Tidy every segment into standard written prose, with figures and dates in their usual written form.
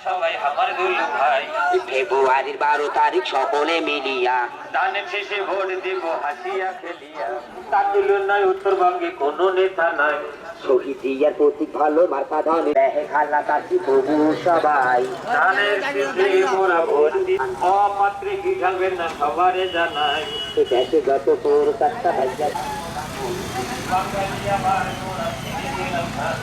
সবাই আমার দুলু ভাই। ফেব্রুয়ারির 12 তারিখ সকলে মিলিয়া ধানের শেষে ভোট দিব হাসিয়া খেলিয়া। তার তুলনায় উত্তরবঙ্গে কোনো নেতা নাই। শহীদ জিয়ার প্রতীক ভালো মার্কা ধনে দেহে খালা কাশি তবু সবাই ধানের শেষে মোরা ভোট দিব। অপাত্রে কি ঢালবেন না সবারে জানাই। দেশে যত কলকাতা ভাইয়া বাঙালি আমার মোরা ছেড়ে দিলাম ধান।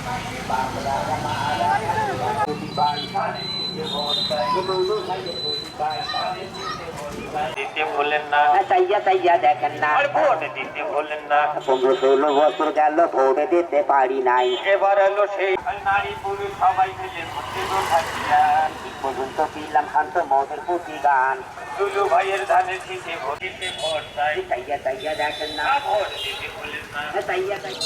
দিতে ভুলেন না, চাইয়া চাইয়া দেখেন না আর ভোট দিতে ভুলেন না। 15-16 বছর গেল ভোট দিতে পারি নাই এবার এলো সেই নারী পুরুষ সবাই মিলে ভোটে থাকিয়া। ঠিক পর্যন্ত পিলাম শান্ত মদের প্রতি গান দুলু ভাইয়ের ধানের শীষে ভোট দিতে ভোট চাই। চাইয়া চাইয়া দেখেন না আর ভোট দিতে ভুলেন না। চাইয়া চাইয়া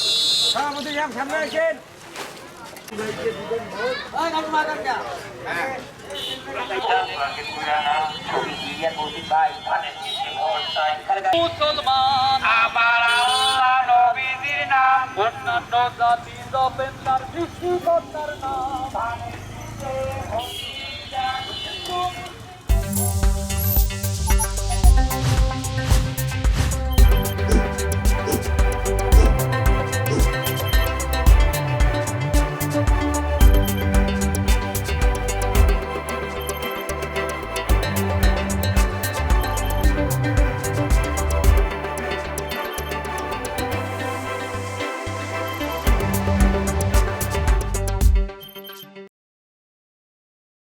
শহীদ জিয়ার প্রতীক ভাই ধানের শীষে ভোট চাই। মুসলমান আমার আল্লাহ নবীজির নাম, অন্যান্য জাতি জপেন তার সৃষ্টিকর্তার নাম। ধানের শীষে ভোট দিতে